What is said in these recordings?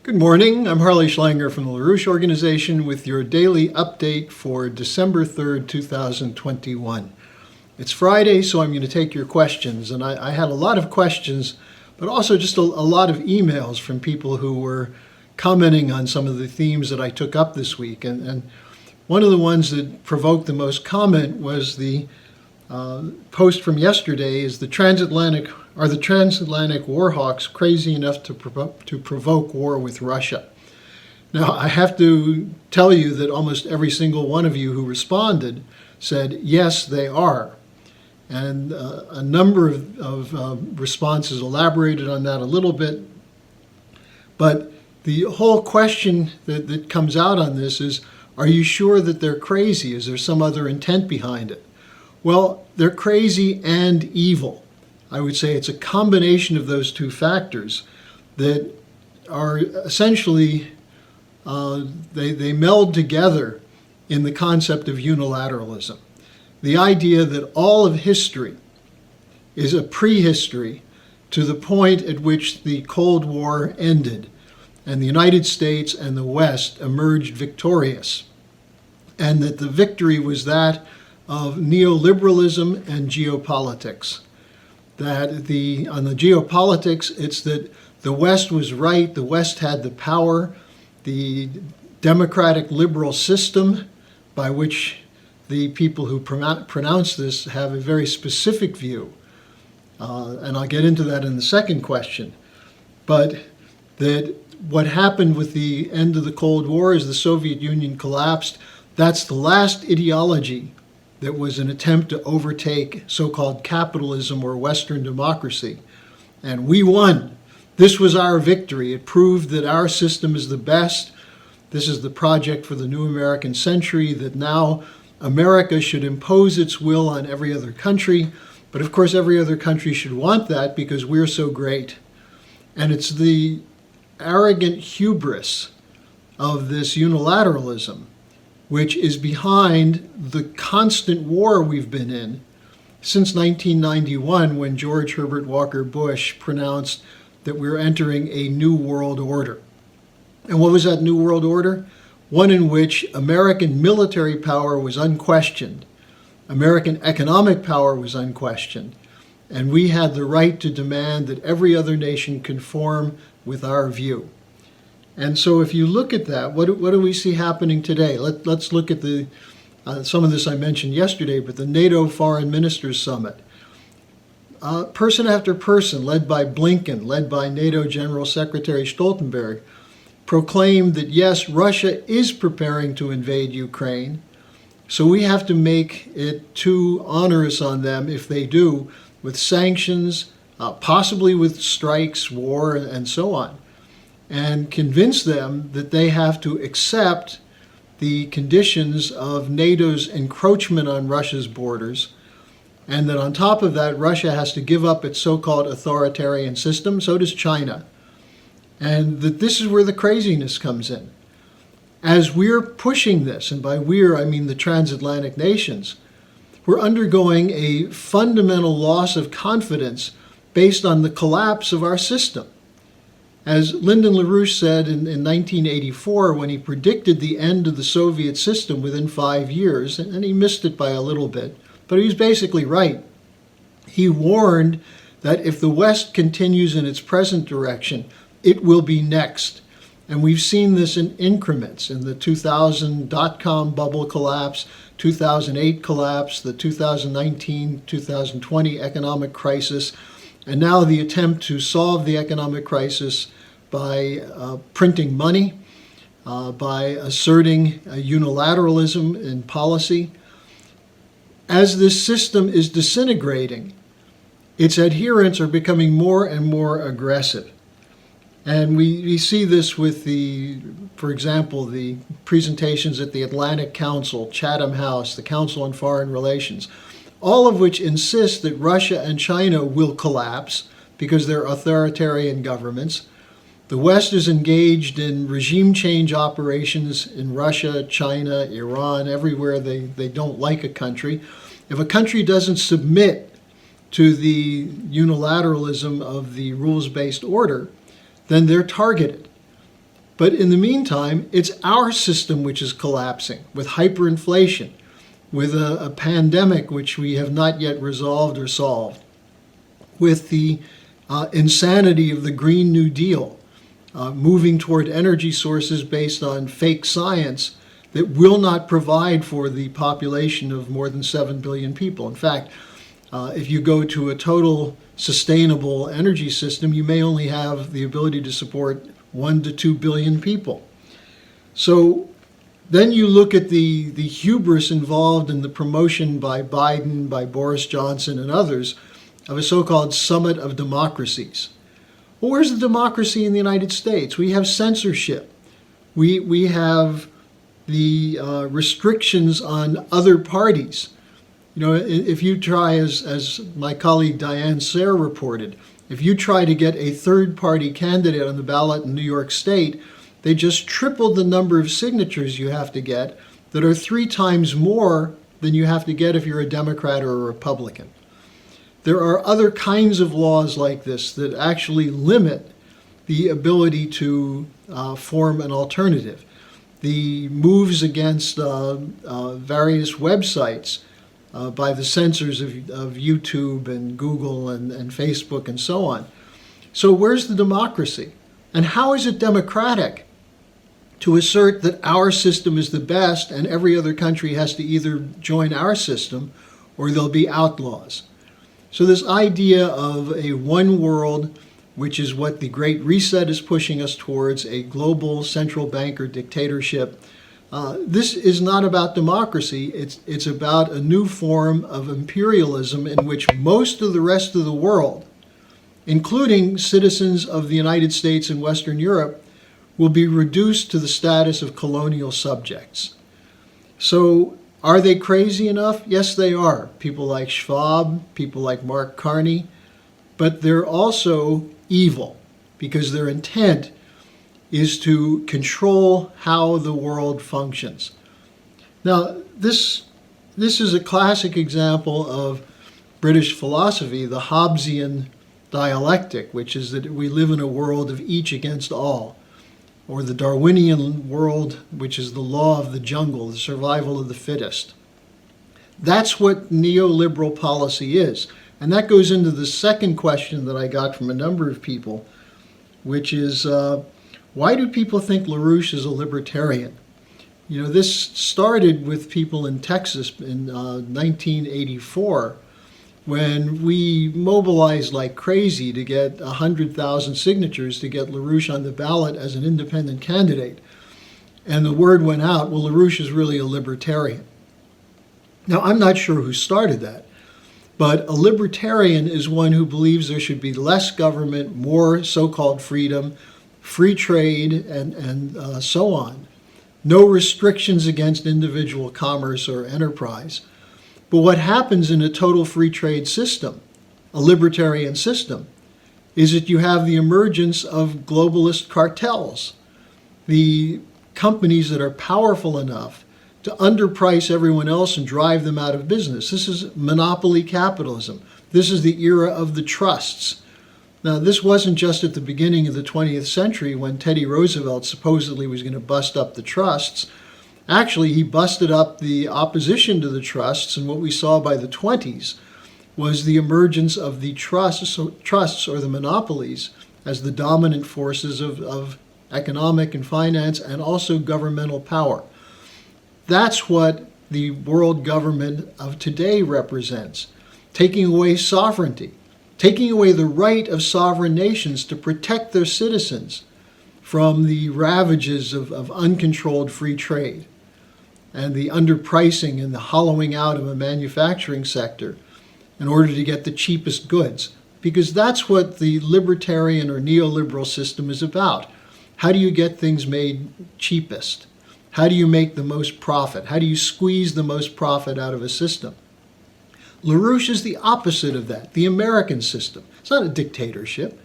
Good morning. I'm Harley Schlanger from the LaRouche organization with your daily update for December 3rd, 2021. It's Friday, so I'm going to take your questions. And I had a lot of questions, but also just a lot of emails from people who were commenting on some of the themes that I took up this week. And one of the ones that provoked the most comment was the post from yesterday is the transatlantic war hawks crazy enough to provoke war with Russia? Now, I have to tell you that almost every single one of you who responded said, yes, they are. And a number of responses elaborated on that a little bit. But the whole question that comes out on this is, are you sure that they're crazy? Is there some other intent behind it? Well, they're crazy and evil. I would say it's a combination of those two factors that are essentially, they meld together in the concept of unilateralism. The idea that all of history is a prehistory to the point at which the Cold War ended and the United States and the West emerged victorious, and that the victory was that of neoliberalism and geopolitics. That on the geopolitics, it's that the West was right, the West had the power, the democratic liberal system by which the people who pronounce this have a very specific view. And I'll get into that in the second question. But that what happened with the end of the Cold War is the Soviet Union collapsed. That's the last ideology that was an attempt to overtake so-called capitalism or Western democracy. And we won. This was our victory. It proved that our system is the best. This is the project for the new American century, that now America should impose its will on every other country. But of course, every other country should want that because we're so great. And it's the arrogant hubris of this unilateralism which is behind the constant war we've been in since 1991, when George Herbert Walker Bush pronounced that we're entering a new world order. And what was that new world order? One in which American military power was unquestioned, American economic power was unquestioned, and we had the right to demand that every other nation conform with our view. And so if you look at that, what do we see happening today? Let's look at some of this I mentioned yesterday, but the NATO Foreign Ministers Summit. Person after person, led by Blinken, led by NATO General Secretary Stoltenberg, proclaimed that yes, Russia is preparing to invade Ukraine, so we have to make it too onerous on them if they do, with sanctions, possibly with strikes, war, and so on, and convince them that they have to accept the conditions of NATO's encroachment on Russia's borders, and that on top of that, Russia has to give up its so-called authoritarian system, so does China, and that this is where the craziness comes in. As we're pushing this, and by we're, I mean the transatlantic nations, we're undergoing a fundamental loss of confidence based on the collapse of our system. As Lyndon LaRouche said in 1984, when he predicted the end of the Soviet system within 5 years, and he missed it by a little bit, but he was basically right. He warned that if the West continues in its present direction, it will be next. And we've seen this in increments, in the 2000 dot-com bubble collapse, 2008 collapse, the 2019-2020 economic crisis, and now the attempt to solve the economic crisis by printing money, by asserting unilateralism in policy. As this system is disintegrating, its adherents are becoming more and more aggressive. And we see this with for example, the presentations at the Atlantic Council, Chatham House, the Council on Foreign Relations, all of which insist that Russia and China will collapse because they're authoritarian governments. The West is engaged in regime change operations in Russia, China, Iran, everywhere they don't like a country. If a country doesn't submit to the unilateralism of the rules-based order, then they're targeted. But in the meantime, it's our system which is collapsing with hyperinflation, with a pandemic which we have not yet resolved or solved, with the insanity of the Green New Deal, moving toward energy sources based on fake science that will not provide for the population of more than 7 billion people. In fact, if you go to a total sustainable energy system, you may only have the ability to support 1 to 2 billion people. So then you look at the hubris involved in the promotion by Biden, by Boris Johnson and others of a so-called summit of democracies. Well, where's the democracy in the United States? We have censorship. We have the restrictions on other parties. You know, if you try, as my colleague Diane Sayre reported, if you try to get a third-party candidate on the ballot in New York State, they just tripled the number of signatures you have to get that are 3 times more than you have to get if you're a Democrat or a Republican. There are other kinds of laws like this that actually limit the ability to form an alternative. The moves against various websites by the censors of YouTube and Google and Facebook and so on. So where's the democracy? And how is it democratic to assert that our system is the best and every other country has to either join our system or they'll be outlaws? So this idea of a one world, which is what the Great Reset is pushing us towards, a global central banker dictatorship, this is not about democracy. It's about a new form of imperialism in which most of the rest of the world, including citizens of the United States and Western Europe, will be reduced to the status of colonial subjects. So are they crazy enough? Yes, they are. People like Schwab, people like Mark Carney, but they're also evil because their intent is to control how the world functions. Now, this is a classic example of British philosophy, the Hobbesian dialectic, which is that we live in a world of each against all, or the Darwinian world, which is the law of the jungle, the survival of the fittest. That's what neoliberal policy is. And that goes into the second question that I got from a number of people, which is, why do people think LaRouche is a libertarian? You know, this started with people in Texas in 1984, when we mobilized like crazy to get 100,000 signatures to get LaRouche on the ballot as an independent candidate. And the word went out, well, LaRouche is really a libertarian. Now, I'm not sure who started that, but a libertarian is one who believes there should be less government, more so-called freedom, free trade, and so on. No restrictions against individual commerce or enterprise. But what happens in a total free trade system, a libertarian system, is that you have the emergence of globalist cartels, the companies that are powerful enough to underprice everyone else and drive them out of business. This is monopoly capitalism. This is the era of the trusts. Now, this wasn't just at the beginning of the 20th century when Teddy Roosevelt supposedly was going to bust up the trusts. Actually, he busted up the opposition to the trusts, and what we saw by the 20s was the emergence of the trusts or the monopolies as the dominant forces of economic and finance and also governmental power. That's what the world government of today represents, taking away sovereignty, taking away the right of sovereign nations to protect their citizens from the ravages of uncontrolled free trade and the underpricing and the hollowing out of a manufacturing sector in order to get the cheapest goods. Because that's what the libertarian or neoliberal system is about. How do you get things made cheapest? How do you make the most profit? How do you squeeze the most profit out of a system? LaRouche is the opposite of that, the American system. It's not a dictatorship.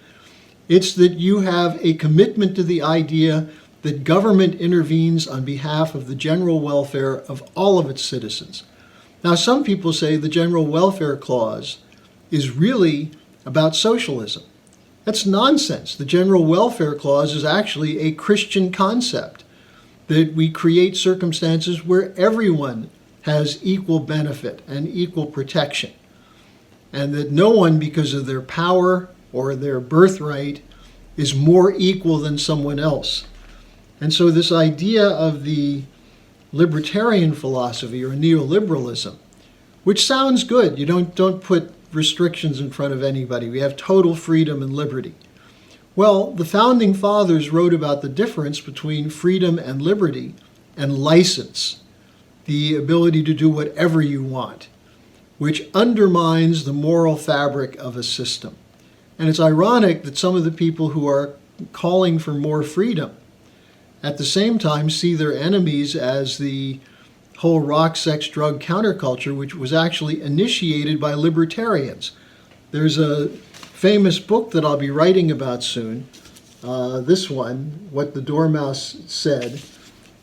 It's that you have a commitment to the idea that government intervenes on behalf of the general welfare of all of its citizens. Now, some people say the general welfare clause is really about socialism. That's nonsense. The general welfare clause is actually a Christian concept, that we create circumstances where everyone has equal benefit and equal protection, and that no one, because of their power or their birthright, is more equal than someone else. And so this idea of the libertarian philosophy or neoliberalism, which sounds good, you don't put restrictions in front of anybody. We have total freedom and liberty. Well, the founding fathers wrote about the difference between freedom and liberty and license, the ability to do whatever you want, which undermines the moral fabric of a system. And it's ironic that some of the people who are calling for more freedom at the same time see their enemies as the whole rock, sex, drug counterculture, which was actually initiated by libertarians. There's a famous book that I'll be writing about soon, this one, What the Dormouse Said,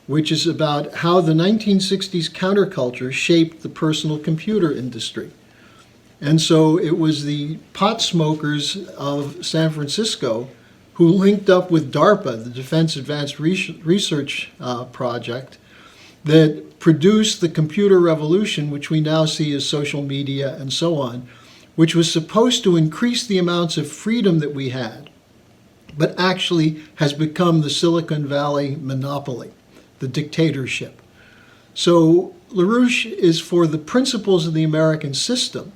which is about how the 1960s counterculture shaped the personal computer industry. And so it was the pot smokers of San Francisco who linked up with DARPA, the Defense Advanced Research Project, that produced the computer revolution, which we now see as social media and so on, which was supposed to increase the amounts of freedom that we had, but actually has become the Silicon Valley monopoly, the dictatorship. So LaRouche is for the principles of the American system,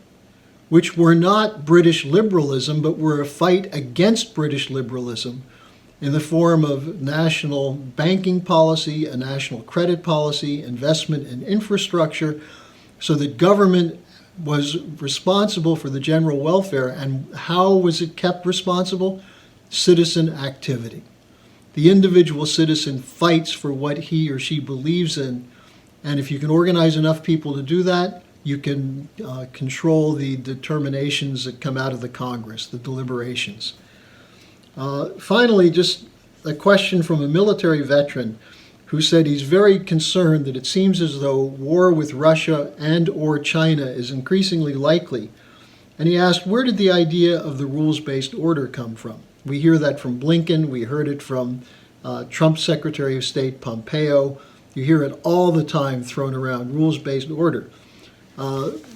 which were not British liberalism, but were a fight against British liberalism in the form of national banking policy, a national credit policy, investment in infrastructure, so that government was responsible for the general welfare. And how was it kept responsible? Citizen activity. The individual citizen fights for what he or she believes in, and if you can organize enough people to do that, you can control the determinations that come out of the Congress, the deliberations. Finally, just a question from a military veteran who said he's very concerned that it seems as though war with Russia and or China is increasingly likely. And he asked, where did the idea of the rules-based order come from? We hear that from Blinken. We heard it from Trump's Secretary of State, Pompeo. You hear it all the time thrown around, rules-based order.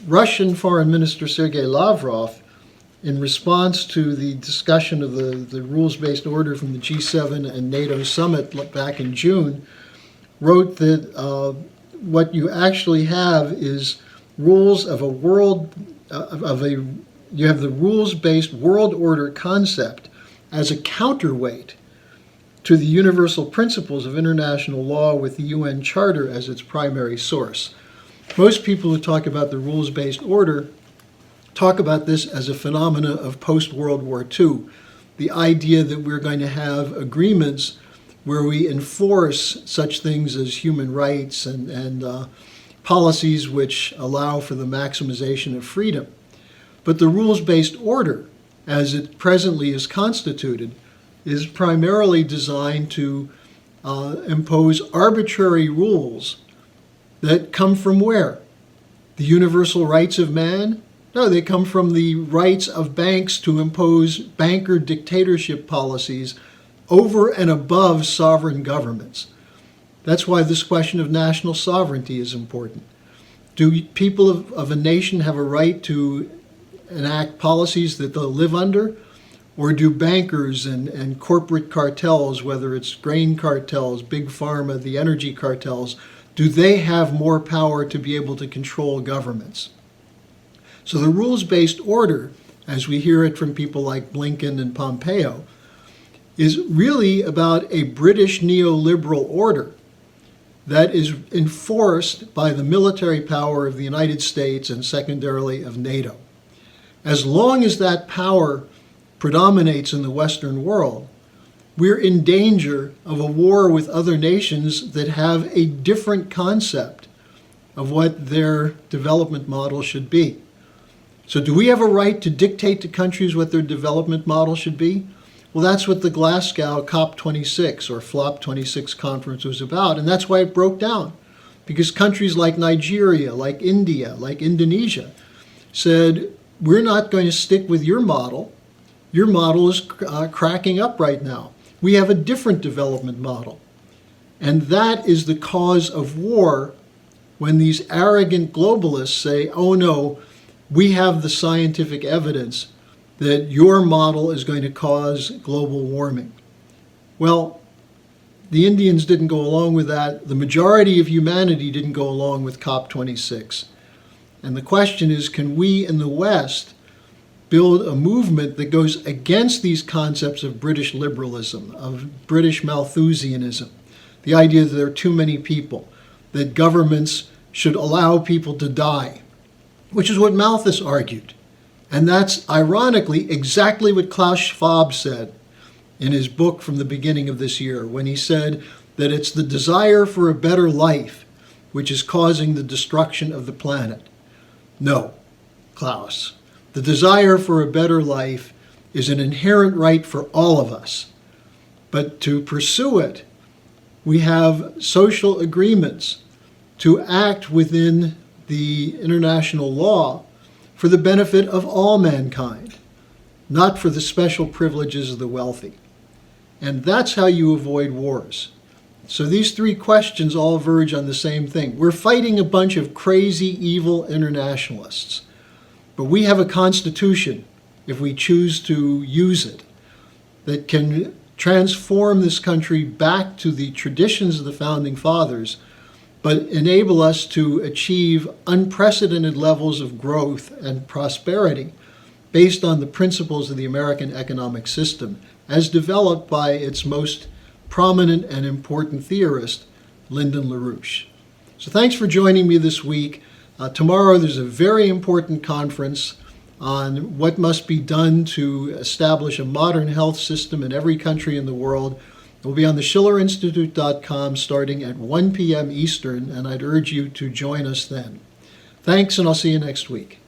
Russian Foreign Minister Sergei Lavrov, in response to the discussion of the rules-based order from the G7 and NATO summit back in June, wrote that what you actually have is rules of a world, you have the rules-based world order concept as a counterweight to the universal principles of international law with the UN Charter as its primary source. Most people who talk about the rules-based order talk about this as a phenomena of post-World War II, the idea that we're going to have agreements where we enforce such things as human rights and policies which allow for the maximization of freedom. But the rules-based order, as it presently is constituted, is primarily designed to impose arbitrary rules that come from where? The universal rights of man? No, they come from the rights of banks to impose banker dictatorship policies over and above sovereign governments. That's why this question of national sovereignty is important. Do people of a nation have a right to enact policies that they'll live under? Or do bankers and corporate cartels, whether it's grain cartels, big pharma, the energy cartels, do they have more power to be able to control governments? So the rules-based order, as we hear it from people like Blinken and Pompeo, is really about a British neoliberal order that is enforced by the military power of the United States and secondarily of NATO. As long as that power predominates in the Western world, we're in danger of a war with other nations that have a different concept of what their development model should be. So do we have a right to dictate to countries what their development model should be? Well, that's what the Glasgow COP26 or FLOP26 conference was about, and that's why it broke down. Because countries like Nigeria, like India, like Indonesia said, we're not going to stick with your model. Your model is cracking up right now. We have a different development model. And that is the cause of war when these arrogant globalists say, oh no, we have the scientific evidence that your model is going to cause global warming. Well, the Indians didn't go along with that. The majority of humanity didn't go along with COP26. And the question is, can we in the West build a movement that goes against these concepts of British liberalism, of British Malthusianism, the idea that there are too many people, that governments should allow people to die, which is what Malthus argued. And that's, ironically, exactly what Klaus Schwab said in his book from the beginning of this year, when he said that it's the desire for a better life which is causing the destruction of the planet. No, Klaus. The desire for a better life is an inherent right for all of us. But to pursue it, we have social agreements to act within the international law for the benefit of all mankind, not for the special privileges of the wealthy. And that's how you avoid wars. So these three questions all verge on the same thing. We're fighting a bunch of crazy, evil internationalists. But we have a constitution, if we choose to use it, that can transform this country back to the traditions of the Founding Fathers, but enable us to achieve unprecedented levels of growth and prosperity based on the principles of the American economic system, as developed by its most prominent and important theorist, Lyndon LaRouche. So thanks for joining me this week. Tomorrow there's a very important conference on what must be done to establish a modern health system in every country in the world. It will be on the schillerinstitute.com starting at 1 p.m. Eastern, and I'd urge you to join us then. Thanks, and I'll see you next week.